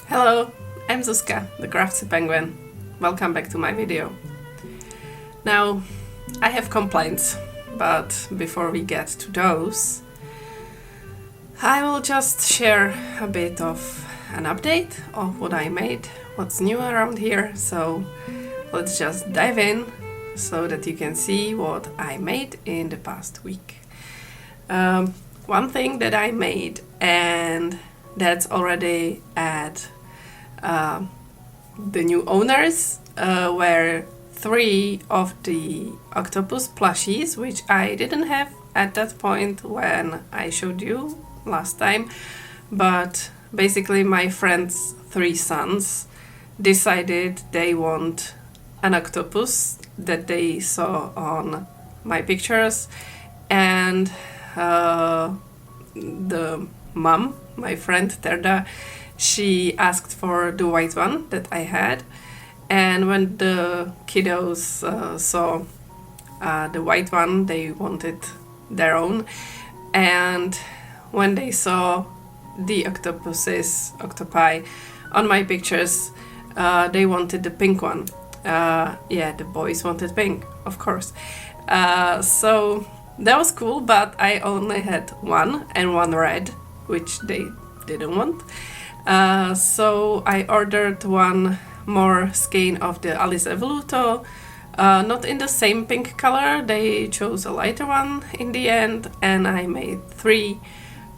Hello, I'm Zuzka, the Craftsy Penguin. Welcome back to my video. Now, I have complaints, but before we get to those, I will just share a bit of an update of what I made, what's new around here, so let's just dive in so that you can see what I made in the past week. One thing that I made, and that's already at the new owners, were 3 of the octopus plushies, which I didn't have at that point when I showed you last time, but basically my friend's 3 sons decided they want an octopus that they saw on my pictures, and the mom, my friend Terda, she asked for the white one that I had, and when the kiddos saw the white one, they wanted their own, and when they saw the octopi on my pictures, they wanted the pink one. Yeah, the boys wanted pink, of course. So that was cool, but I only had one and one red, which they didn't want. So I ordered one more skein of the Alice Evoluto, not in the same pink color, they chose a lighter one in the end, and I made 3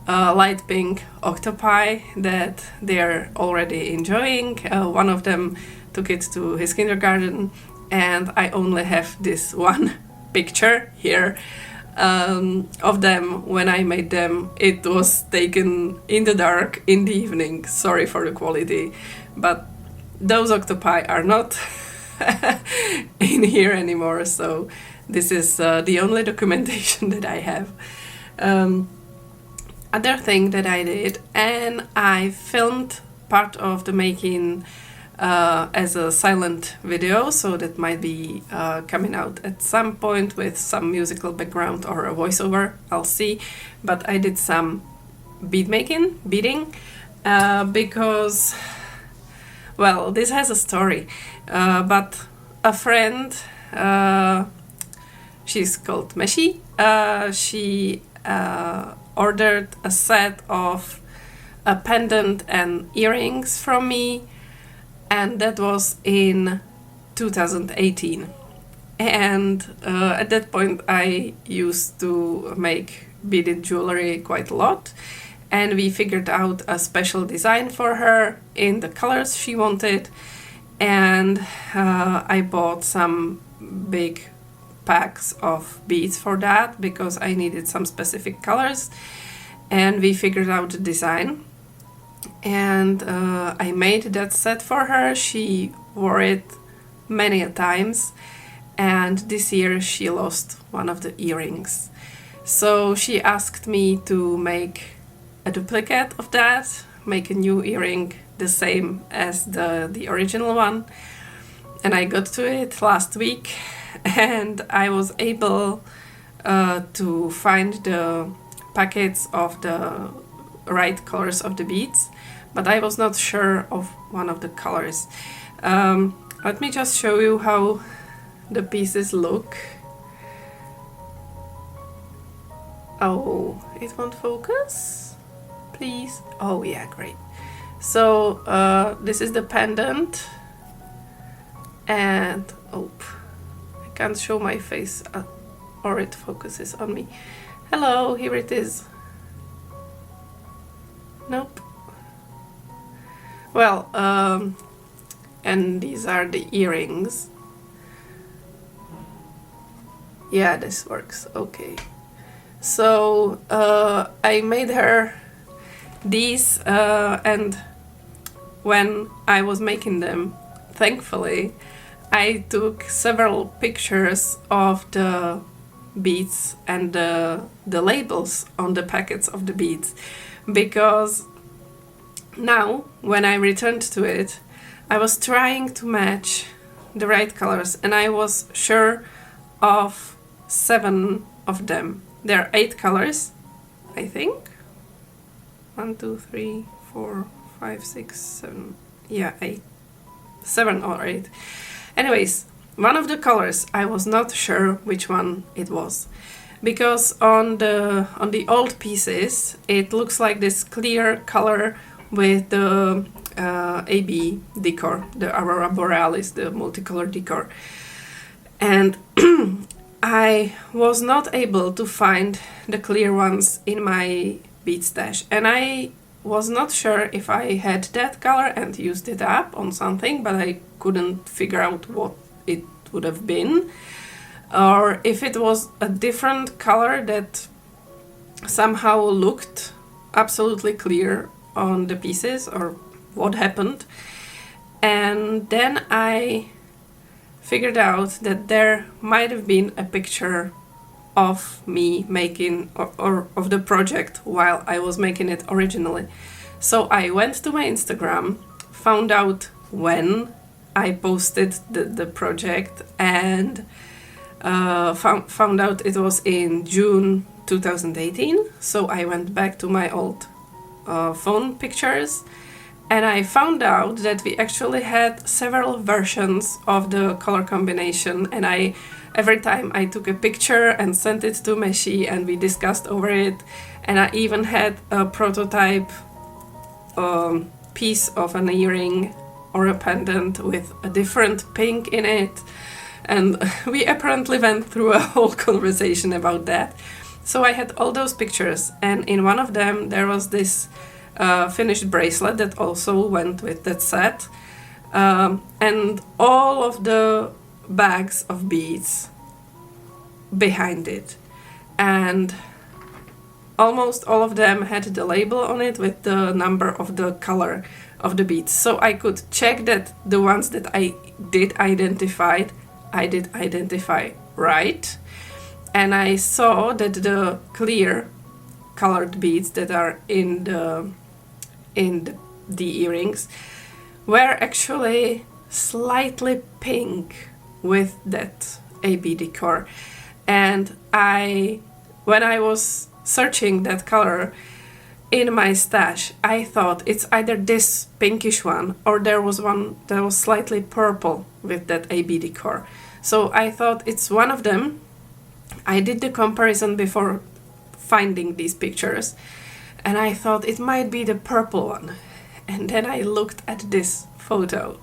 light pink octopi that they're already enjoying. One of them took it to his kindergarten, and I only have this one picture here of them when I made them. It was taken in the dark in the evening. Sorry for the quality, but those octopi are not in here anymore, so this is the only documentation that I have. Other thing that I did, and I filmed part of the making as a silent video, so that might be coming out at some point with some musical background or a voiceover, I'll see. But I did some beading, because, well, this has a story, but a friend, she's called Meshi, she ordered a set of a pendant and earrings from me, and that was in 2018. And at that point I used to make beaded jewelry quite a lot, and we figured out a special design for her in the colors she wanted, and I bought some big packs of beads for that because I needed some specific colors, and we figured out the design, and I made that set for her. She wore it many a times, and this year she lost one of the earrings, so she asked me to make a duplicate of that, make a new earring the same as the original one, and I got to it last week, and I was able to find the packets of the right colors of the beads, but I was not sure of one of the colors. Let me just show you how the pieces look. Oh, it won't focus? Please? Oh yeah, great. So this is the pendant, and oh, I can't show my face or it focuses on me. Hello, here it is. Nope. Well, and these are the earrings. Yeah, this works. Okay. So I made her these, and when I was making them, thankfully, I took several pictures of the beads and the labels on the packets of the beads, because now when I returned to it, I was trying to match the right colors, and I was sure of 7 of them. There are 8 colors, I think. 1, 2, 3, 4, 5, 6, 7, yeah, 8, 7 or 8. Anyways, one of the colors, I was not sure which one it was, because on the old pieces it looks like this clear color with the AB decor, the Aurora Borealis, the multicolor decor. And I was not able to find the clear ones in my bead stash, and I was not sure if I had that color and used it up on something, but I couldn't figure out what it would have been, or if it was a different color that somehow looked absolutely clear on the pieces, or what happened. And then I figured out that there might have been a picture of me making or of the project while I was making it originally. So I went to my Instagram, found out when I posted the project, and found out it was in June 2018. So I went back to my old phone pictures, and I found out that we actually had several versions of the color combination, and every time I took a picture and sent it to Meshi and we discussed over it, and I even had a prototype piece of an earring or a pendant with a different pink in it, and we apparently went through a whole conversation about that. So I had all those pictures, and in one of them there was this finished bracelet that also went with that set, and all of the bags of beads behind it, and almost all of them had the label on it with the number of the color of the beads. So I could check that the ones that I did identify right, and I saw that the clear colored beads that are in the earrings were actually slightly pink with that AB decor. And when I was searching that color in my stash, I thought it's either this pinkish one or there was one that was slightly purple with that AB decor. So I thought it's one of them. I did the comparison before finding these pictures, and I thought it might be the purple one. And then I looked at this photo,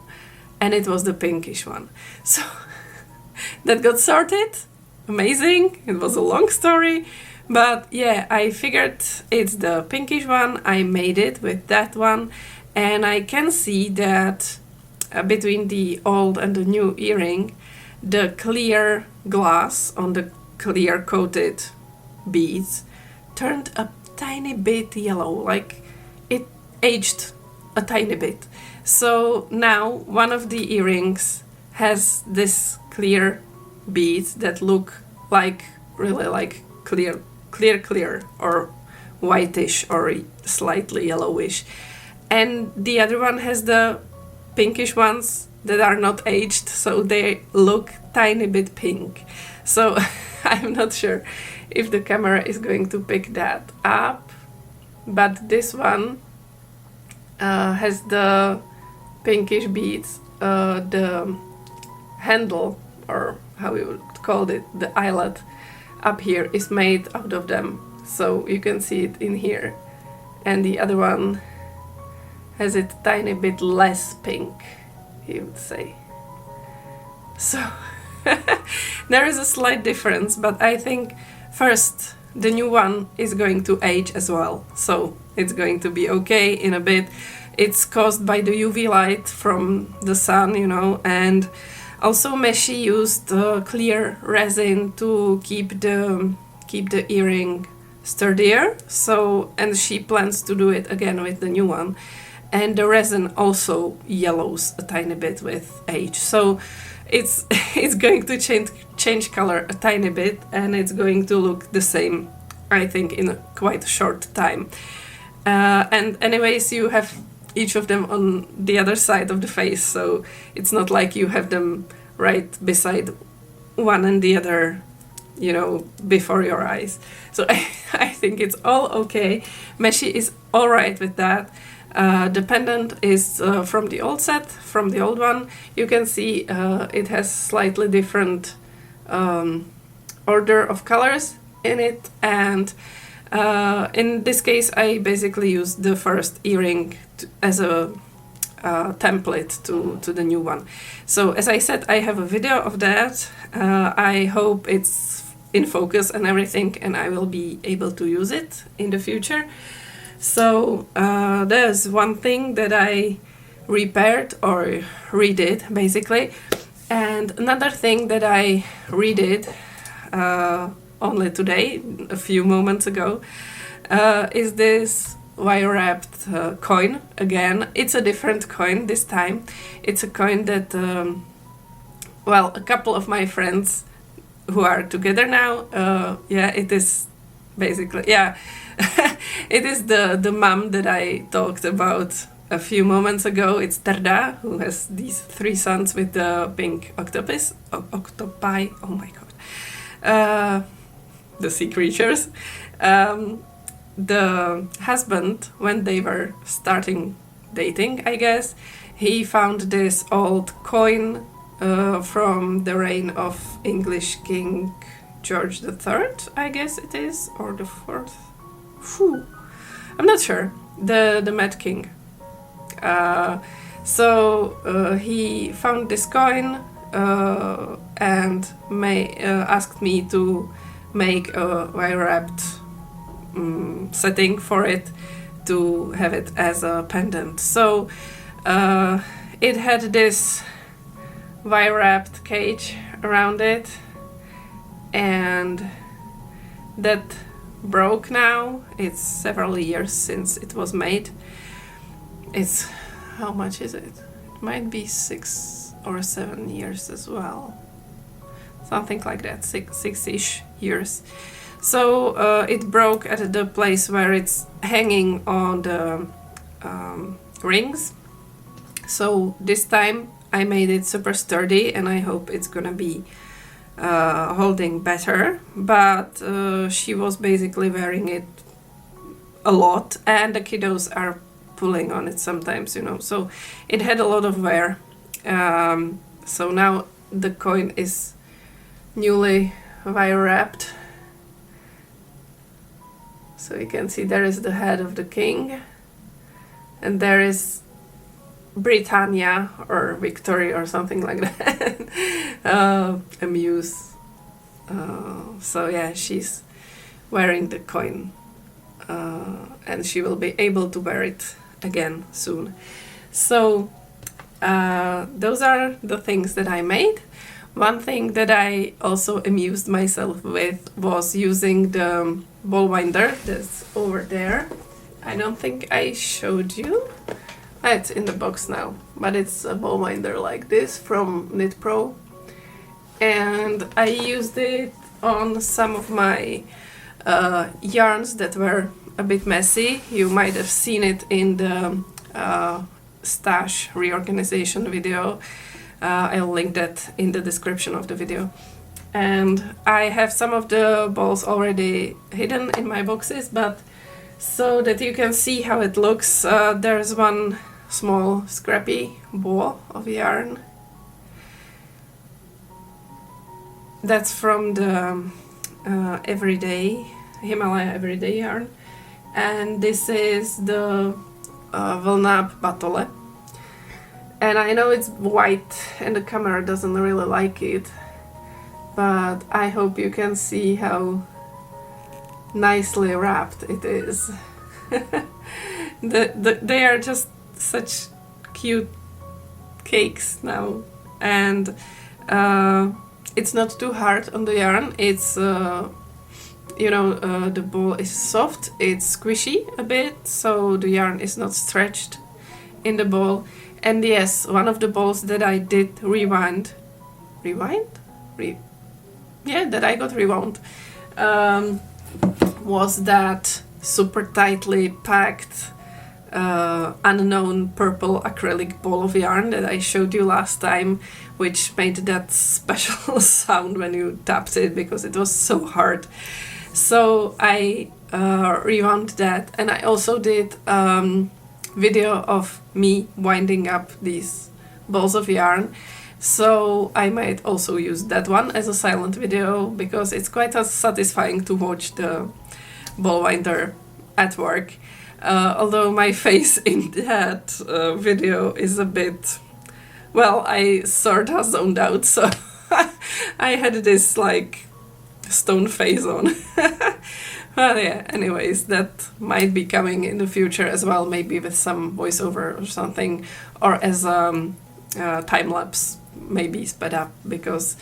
and it was the pinkish one. So that got sorted. Amazing. It was a long story, but yeah, I figured it's the pinkish one. I made it with that one, and I can see that between the old and the new earring, the clear glass on the clear coated beads turned a tiny bit yellow, like it aged a tiny bit. So now one of the earrings has this clear beads that look like really like clear or whitish or slightly yellowish, and the other one has the pinkish ones that are not aged, so they look tiny bit pink. So I'm not sure if the camera is going to pick that up, but this one has the pinkish beads. The handle, or how we would call it, the eyelet up here is made out of them, so you can see it in here, and the other one has it tiny bit less pink, you would say. So there is a slight difference, but I think first the new one is going to age as well, so it's going to be okay in a bit. It's caused by the UV light from the sun, and also Meshi used clear resin to keep the earring sturdier. So, and she plans to do it again with the new one, and the resin also yellows a tiny bit with age. So it's going to change color a tiny bit, and it's going to look the same, I think, in a quite short time. And anyways, you have each of them on the other side of the face, so it's not like you have them right beside one and the other, before your eyes. So I think it's all okay. Meshi is all right with that. The pendant is from the old set, from the old one. You can see it has slightly different order of colors in it, and in this case I basically used the first earring as a template to the new one. So as I said, I have a video of that. I hope it's in focus and everything, and I will be able to use it in the future. So there's one thing that I repaired or redid basically, and another thing that I redid only today, a few moments ago, is this wire wrapped coin. Again, it's a different coin this time. It's a coin that well, a couple of my friends who are together now, yeah, it is basically, yeah, it is the mom that I talked about a few moments ago. It's Terda, who has these 3 sons with the pink octopi, oh my god, the sea creatures. The husband, when they were starting dating, I guess, he found this old coin from the reign of English King George III, I guess it is, or the 4th. Whew. I'm not sure. The Mad King. So he found this coin and asked me to make a wire wrapped setting for it to have it as a pendant. So it had this wire wrapped cage around it, and that broke now. It's several years since it was made. It's, how much is it? It might be 6 or 7 years as well, something like that, 6-ish years. So it broke at the place where it's hanging on the rings. So this time I made it super sturdy, and I hope it's gonna be holding better. But she was basically wearing it a lot, and the kiddos are pulling on it sometimes, you know. So it had a lot of wear. So now the coin is newly wire wrapped. So you can see there is the head of the king, and there is Britannia or Victory or something like that. A muse. So yeah, she's wearing the coin, and she will be able to wear it again soon. So those are the things that I made. One thing that I also amused myself with was using the ball winder that's over there. I don't think I showed you. It's in the box now, but it's a ball winder like this from Knit Pro, and I used it on some of my yarns that were a bit messy. You might have seen it in the stash reorganization video. I'll link that in the description of the video. And I have some of the balls already hidden in my boxes, but so that you can see how it looks, there's one small scrappy ball of yarn. That's from the Himalaya Everyday yarn, and this is the Vlnab Batole. And I know it's white and the camera doesn't really like it, but I hope you can see how nicely wrapped it is. They are just such cute cakes now, and it's not too hard on the yarn. It's you know, the ball is soft, it's squishy a bit, so the yarn is not stretched in the ball. And yes, one of the balls that I did rewind, that I got rewound, was that super tightly packed unknown purple acrylic ball of yarn that I showed you last time, which made that special sound when you tapped it because it was so hard. So I rewound that, and I also did video of me winding up these balls of yarn. So I might also use that one as a silent video, because it's quite satisfying to watch the ball winder at work. Although my face in that video is a bit, well, I sort of zoned out, so I had this like stone face on. Well, yeah, anyways, that might be coming in the future as well, maybe with some voiceover or something, or as time-lapse, maybe sped up, because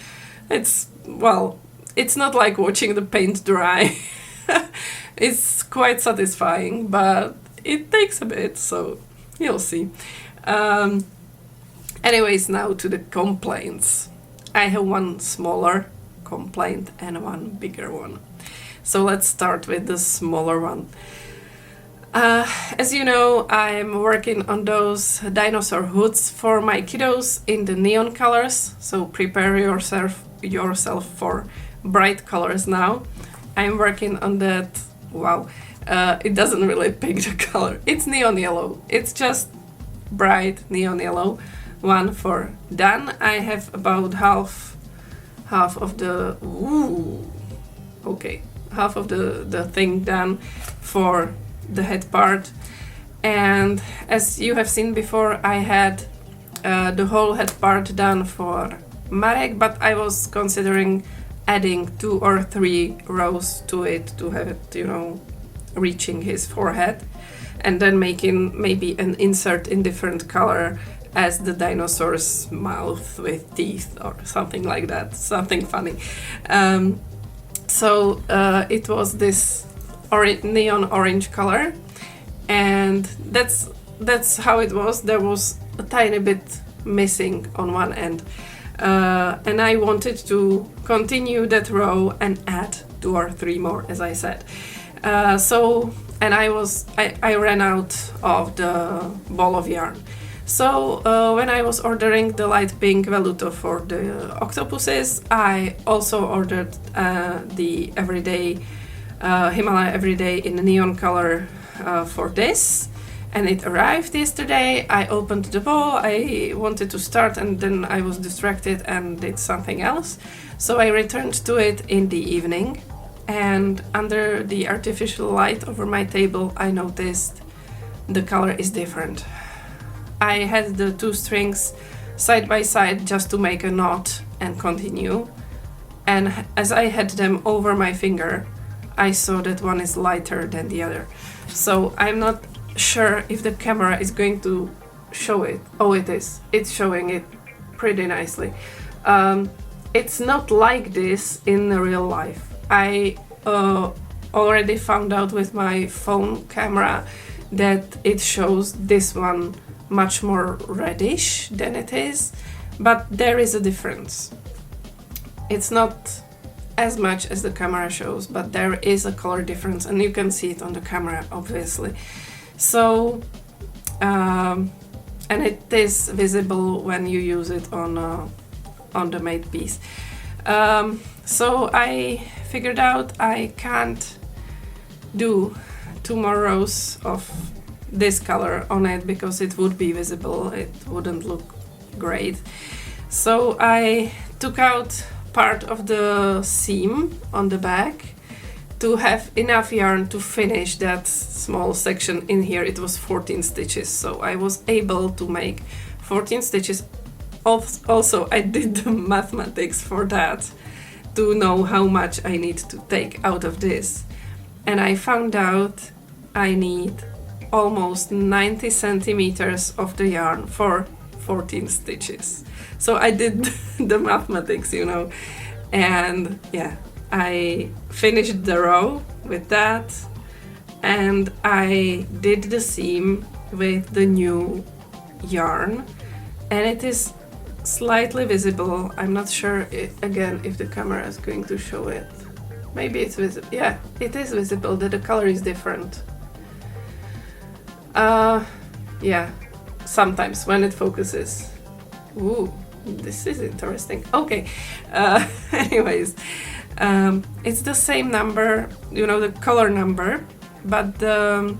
it's, well, it's not like watching the paint dry. It's quite satisfying, but it takes a bit, so you'll see. Anyways, now to the complaints. I have one smaller complaint and one bigger one. So let's start with the smaller one. As you know, I'm working on those dinosaur hoods for my kiddos in the neon colors, so prepare yourself for bright colors now. I'm working on that. Wow, it doesn't really pick the color. It's neon yellow. It's just bright neon yellow. One for done. I have about half of the half of the thing done for the head part. And as you have seen before, I had the whole head part done for Marek, but I was considering adding 2 or 3 rows to it to have it, you know, reaching his forehead, and then making maybe an insert in different color as the dinosaur's mouth with teeth or something like that, something funny. So it was this neon orange color, and that's how it was. There was a tiny bit missing on one end, and I wanted to continue that row and add 2 or 3 more, as I said. And I ran out of the ball of yarn. So when I was ordering the light pink veluto for the octopuses, I also ordered the everyday Himalaya Everyday in a neon color for this, and it arrived yesterday. I opened the ball, I wanted to start, and then I was distracted and did something else. So I returned to it in the evening, and under the artificial light over my table, I noticed the color is different. I had the 2 strings side by side just to make a knot and continue, and as I had them over my finger, I saw that one is lighter than the other. So I'm not sure if the camera is going to show it. Oh, it is. It's showing it pretty nicely. It's not like this in real life. I already found out with my phone camera that it shows this one much more reddish than it is, but there is a difference. It's not as much as the camera shows, but there is a color difference, and you can see it on the camera, obviously. So, and it is visible when you use it on the made piece. So I figured out I can't do 2 more rows of this color on it because it would be visible, it wouldn't look great. So I took out part of the seam on the back to have enough yarn to finish that small section in here. It was 14 stitches, so I was able to make 14 stitches. Also, I did the mathematics for that to know how much I need to take out of this, and I found out I need almost 90 centimeters of the yarn for 14 stitches. So I did the mathematics, you know, and yeah, I finished the row with that, and I did the seam with the new yarn, and it is slightly visible. I'm not sure again if the camera is going to show it. Maybe it's visible. Yeah, it is visible that the color is different. Yeah, sometimes when it focuses. Ooh, this is interesting. Okay, anyways, it's the same number, you know, the color number, but the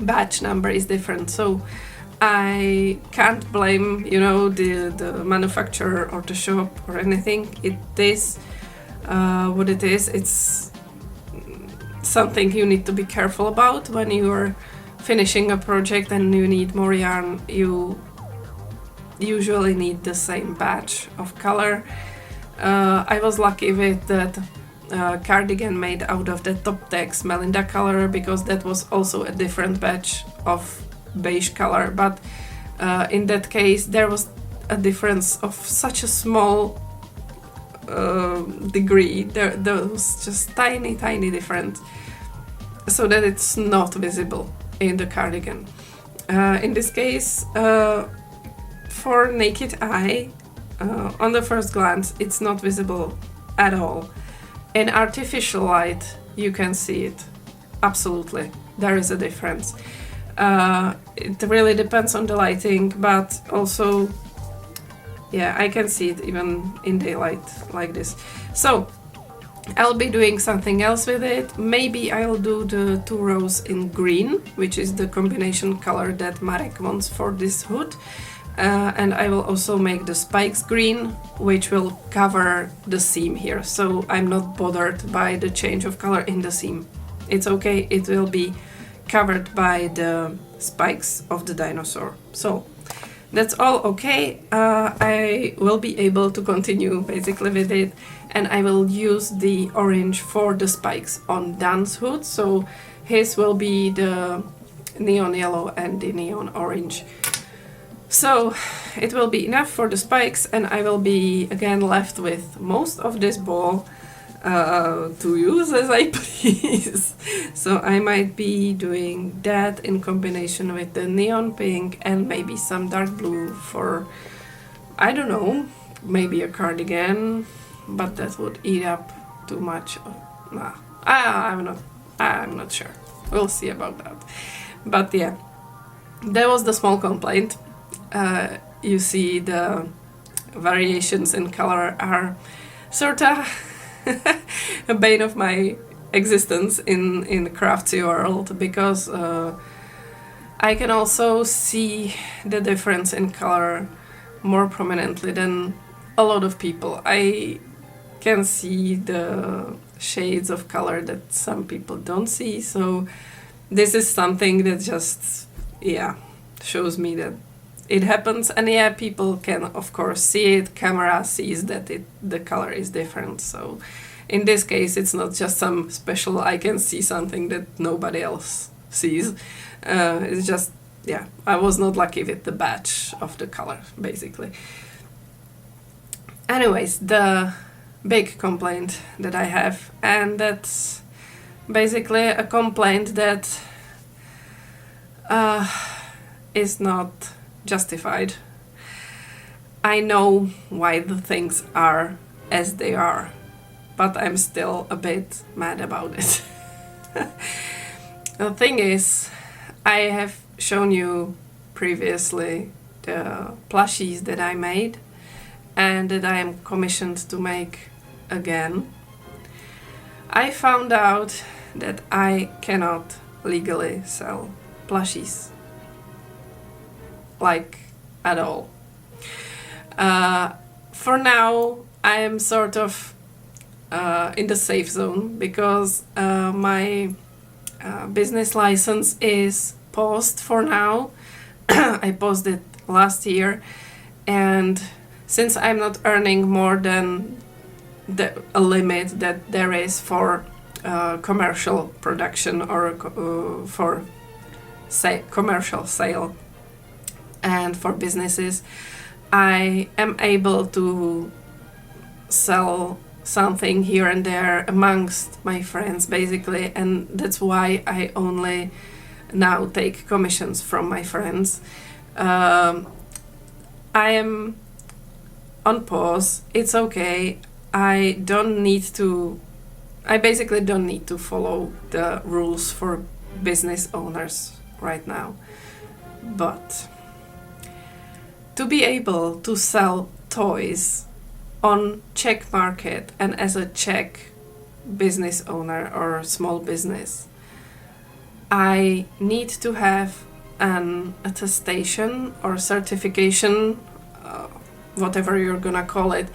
batch number is different. So I can't blame, the manufacturer or the shop or anything. It is what it is. It's something you need to be careful about when you are finishing a project and you need more yarn. You usually need the same batch of color. I was lucky with that cardigan made out of the Top Tex Melinda color, because that was also a different batch of beige color, but in that case there was a difference of such a small degree. There was just tiny difference, so that it's not visible in the cardigan. In this case, for naked eye, on the first glance it's not visible at all. In artificial light you can see it. Absolutely, there is a difference. It really depends on the lighting, but also, yeah, I can see it even in daylight like this. So I'll be doing something else with it. Maybe I'll do the 2 rows in green, which is the combination color that Marek wants for this hood. And I will also make the spikes green, which will cover the seam here. So I'm not bothered by the change of color in the seam. It's okay, it will be covered by the spikes of the dinosaur. So that's all okay. I will be able to continue basically with it, and I will use the orange for the spikes on Dan's hood. So his will be the neon yellow and the neon orange. So it will be enough for the spikes, and I will be again left with most of this ball to use as I please. So I might be doing that in combination with the neon pink and maybe some dark blue for, I don't know, maybe a cardigan, but that would eat up too much. Nah, I'm not sure. We'll see about that. But yeah, that was the small complaint. You see the variations in color are sorta a bane of my existence in the craftsy world, because I can also see the difference in color more prominently than a lot of people. I can see the shades of color that some people don't see, so this is something that just, yeah, shows me that it happens. And yeah, people can of course see it, camera sees that the color is different. So in this case it's not just some special, I can see something that nobody else sees. It's just, yeah, I was not lucky with the batch of the color basically. Anyways, the big complaint that I have, and that's basically a complaint that is not justified. I know why the things are as they are, but I'm still a bit mad about it. The thing is, I have shown you previously the plushies that I made and that I am commissioned to make again. I found out that I cannot legally sell plushies. Like, at all. For now, I am sort of in the safe zone, because my business license is paused for now. I paused it last year, and since I'm not earning more than a limit that there is for commercial production or for commercial sale, and for businesses, I am able to sell something here and there amongst my friends basically, and that's why I only now take commissions from my friends. I am on pause. It's okay. I basically don't need to follow the rules for business owners right now. But to be able to sell toys on Czech market and as a Czech business owner or small business, I need to have an attestation or certification, whatever you're gonna call it.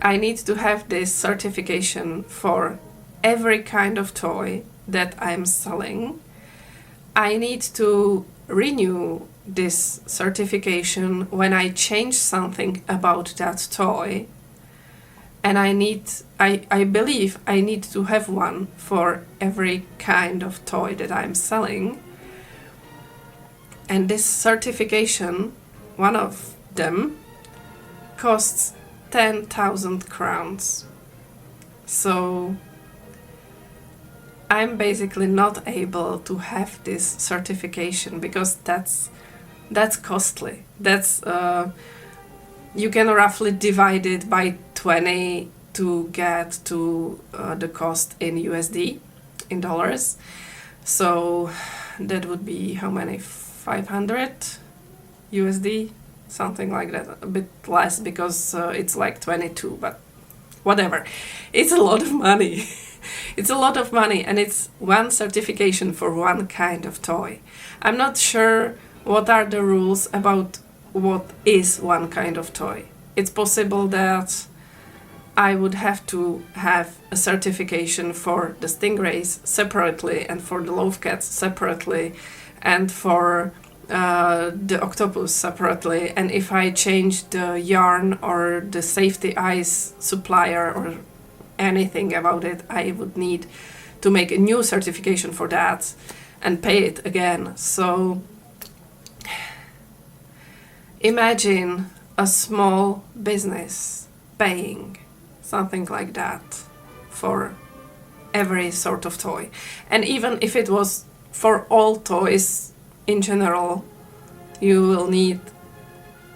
I need to have this certification for every kind of toy that I'm selling. I need to renew this certification when I change something about that toy. And I believe I need to have one for every kind of toy that I'm selling. And this certification, one of them, costs 10,000 crowns. So I'm basically not able to have this certification because that's costly. That's you can roughly divide it by 20 to get to the cost in USD, in dollars. So that would be how many? 500 USD, something like that. A bit less because it's like 22, but whatever. It's a lot of money. It's a lot of money, and it's one certification for one kind of toy. I'm not sure what are the rules about what is one kind of toy. It's possible that I would have to have a certification for the stingrays separately and for the loafcats separately and for the octopus separately. And if I change the yarn or the safety ice supplier or anything about it, I would need to make a new certification for that and pay it again. So imagine a small business paying something like that for every sort of toy. And even if it was for all toys in general, you will need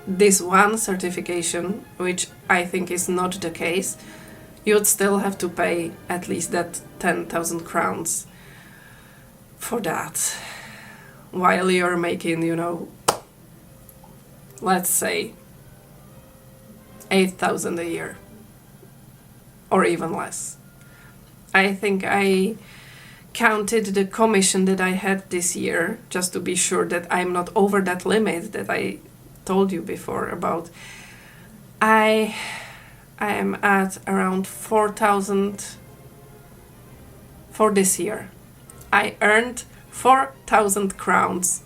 this one certification, which I think is not the case. You would still have to pay at least that 10,000 crowns for that, while you're making, let's say 8,000 a year, or even less. I think I counted the commission that I had this year, just to be sure that I'm not over that limit that I told you before about. I am at around 4,000 for this year. I earned 4,000 crowns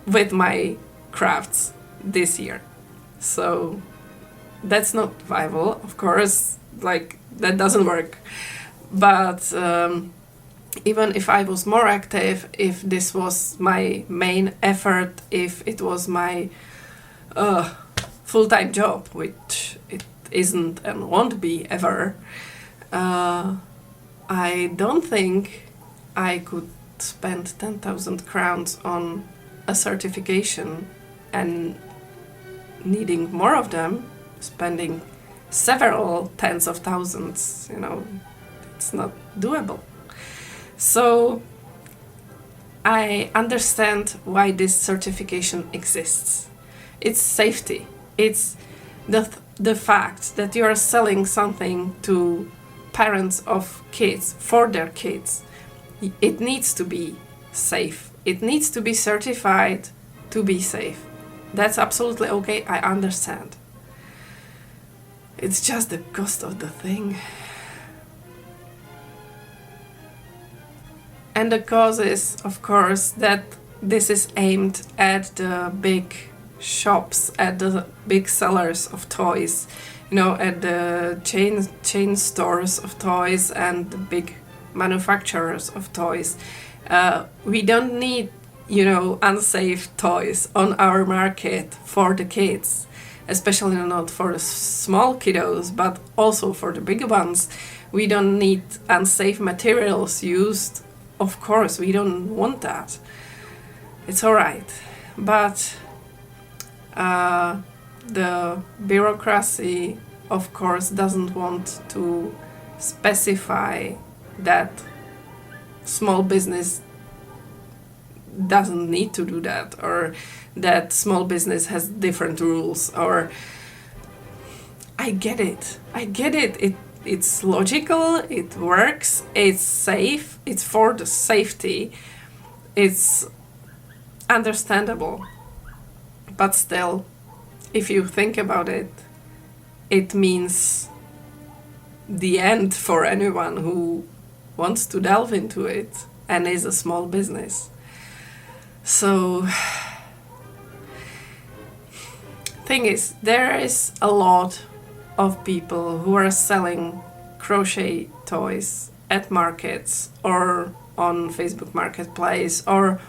with my crafts this year. So that's not viable, of course, like that doesn't work. But even if I was more active, if this was my main effort, if it was my full-time job, which it isn't and won't be ever, I don't think I could spend 10,000 crowns on a certification and needing more of them, spending several tens of thousands, it's not doable. So I understand why this certification exists. It's safety. It's the fact that you are selling something to parents of kids, for their kids. It needs to be safe. It needs to be certified to be safe. That's absolutely okay, I understand. It's just the cost of the thing. And the cause is, of course, that this is aimed at the big shops, at the big sellers of toys, at the chain stores of toys and the big manufacturers of toys. We don't need, unsafe toys on our market for the kids, especially not for the small kiddos, but also for the big ones. We don't need unsafe materials used. Of course, we don't want that. It's all right. But the bureaucracy, of course, doesn't want to specify that small business doesn't need to do that, or that small business has different rules, or I get it. It's logical, it works, it's safe, it's for the safety, it's understandable. But still, if you think about it, it means the end for anyone who wants to delve into it and is a small business. So, thing is, there is a lot of people who are selling crochet toys at markets or on Facebook Marketplace or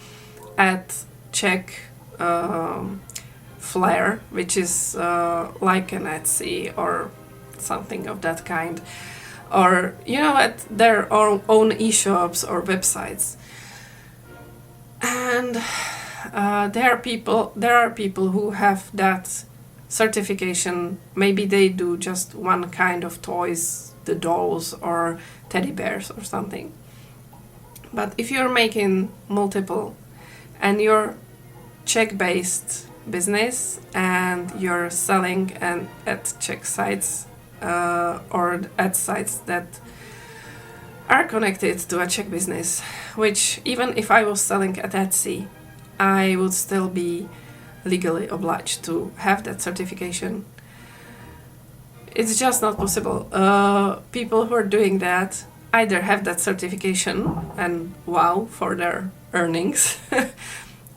at Czech Flair, which is like an Etsy or something of that kind, or at their own e-shops or websites. And there are people who have that certification. Maybe they do just one kind of toys, the dolls or teddy bears or something. But if you're making multiple and you're Czech-based business and you're selling at Czech sites or at sites that are connected to a Czech business, which even if I was selling at Etsy, I would still be legally obliged to have that certification. It's just not possible. People who are doing that either have that certification and wow for their earnings,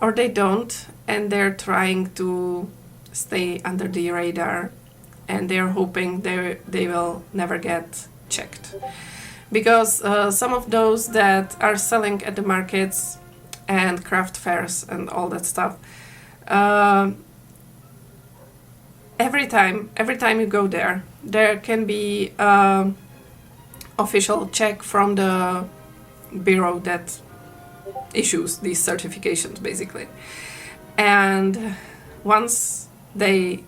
or they don't, and they're trying to stay under the radar, and they're hoping they will never get checked. Because some of those that are selling at the markets and craft fairs and all that stuff, every time you go there can be official check from the bureau that issues these certifications, basically. And once they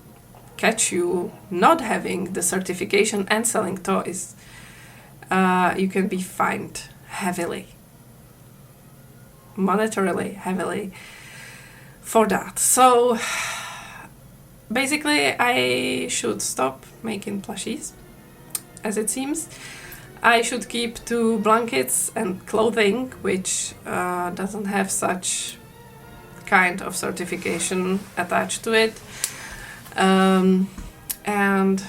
catch you not having the certification and selling toys, you can be fined heavily, monetarily heavily, for that. So basically I should stop making plushies, as it seems. I should keep to blankets and clothing, which doesn't have such kind of certification attached to it. And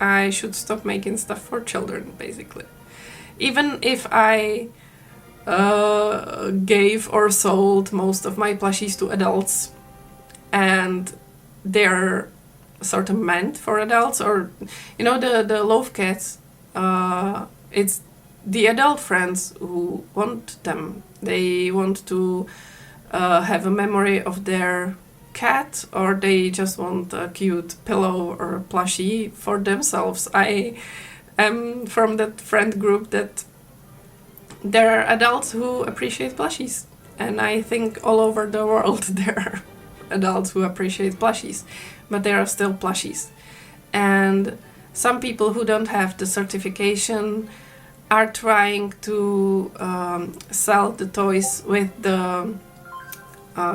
I should stop making stuff for children, basically. Even if I gave or sold most of my plushies to adults and they're sort of meant for adults, or the love cats, it's the adult friends who want them. They want to have a memory of their cat, or they just want a cute pillow or plushie for themselves. I am from that friend group that there are adults who appreciate plushies, and I think all over the world there are adults who appreciate plushies, but there are still plushies. And some people who don't have the certification are trying to sell the toys with the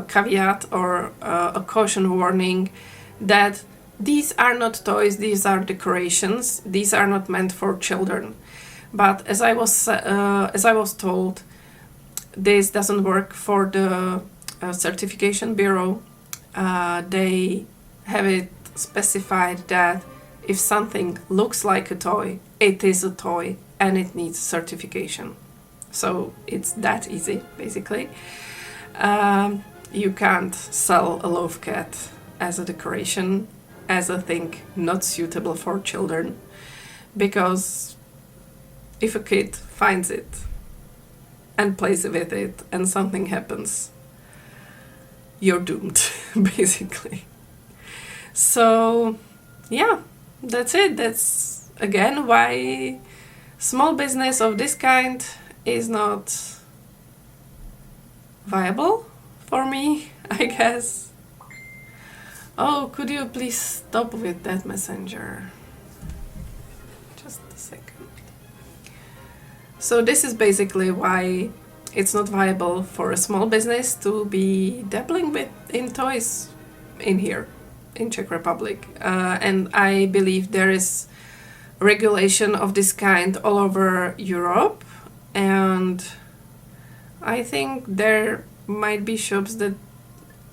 caveat or a caution warning that these are not toys, these are decorations, these are not meant for children. But as I was told, this doesn't work for the certification bureau. They have it specified that if something looks like a toy, it is a toy and it needs certification. So it's that easy, basically. You can't sell a love cat as a decoration, as a thing not suitable for children, because if a kid finds it and plays with it and something happens, you're doomed, basically. So, yeah, that's it. That's, again, why small business of this kind is not viable for me, I guess. Oh, could you please stop with that messenger? Just a second. So this is basically why it's not viable for a small business to be dabbling in toys in here, in Czech Republic. And I believe there is regulation of this kind all over Europe, and I think there might be shops that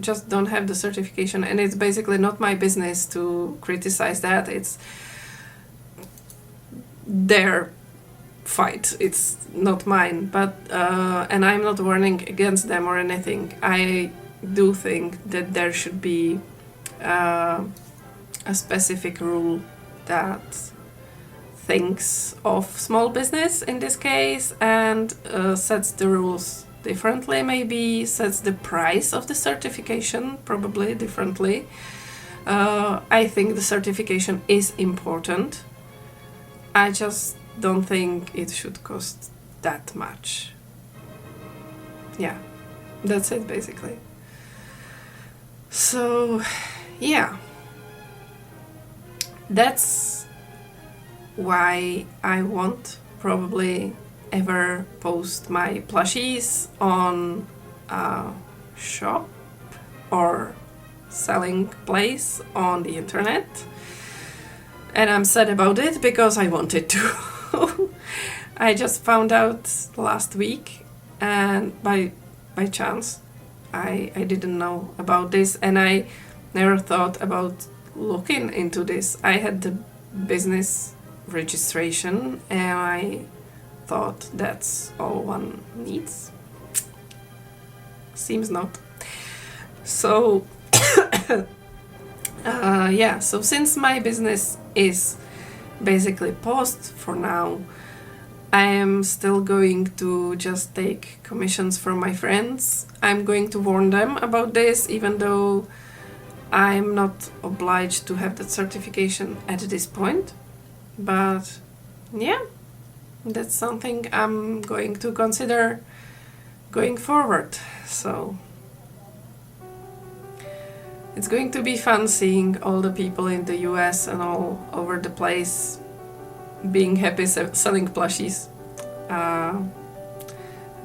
just don't have the certification, and it's basically not my business to criticize that. It's their fight, it's not mine. But and I'm not warning against them or anything. I do think that there should be a specific rule that thinks of small business in this case and sets the rules differently, maybe sets the price of the certification probably differently. I think the certification is important. I just don't think it should cost that much. Yeah, that's it basically. So yeah, that's why I won't probably ever post my plushies on a shop or selling place on the internet. And I'm sad about it because I wanted to. I just found out last week, and by chance I didn't know about this, and I never thought about looking into this. I had the business registration and I thought that's all one needs. Seems not. So yeah, so since my business is basically paused for now, I am still going to just take commissions from my friends. I'm going to warn them about this, even though I'm not obliged to have that certification at this point. But yeah, that's something I'm going to consider going forward. So it's going to be fun seeing all the people in the US and all over the place being happy selling plushies, and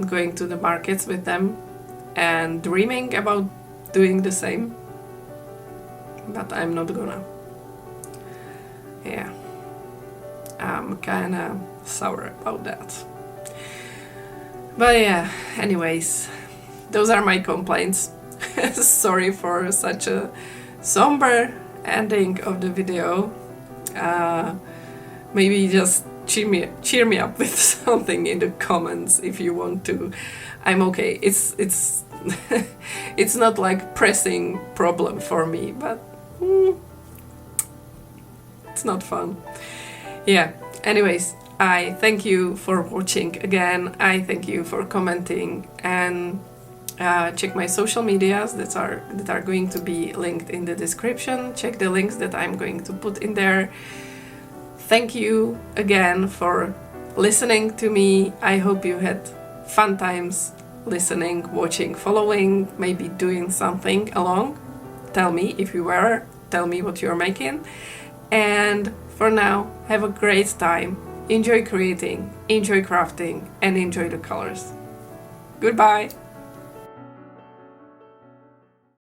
going to the markets with them and dreaming about doing the same. But I'm not gonna. Yeah, I'm kinda sour about that. But yeah, anyways, those are my complaints. Sorry for such a somber ending of the video. Maybe just cheer me up with something in the comments if you want to. I'm okay. It's it's not like pressing problem for me, but it's not fun. Yeah. Anyways, I thank you for watching again. I thank you for commenting, and check my social medias that are going to be linked in the description. Check the links that I'm going to put in there. Thank you again for listening to me. I hope you had fun times listening, watching, following, maybe doing something along. Tell me if you were, tell me what you're making. And for now, have a great time. Enjoy creating, enjoy crafting, and enjoy the colors. Goodbye!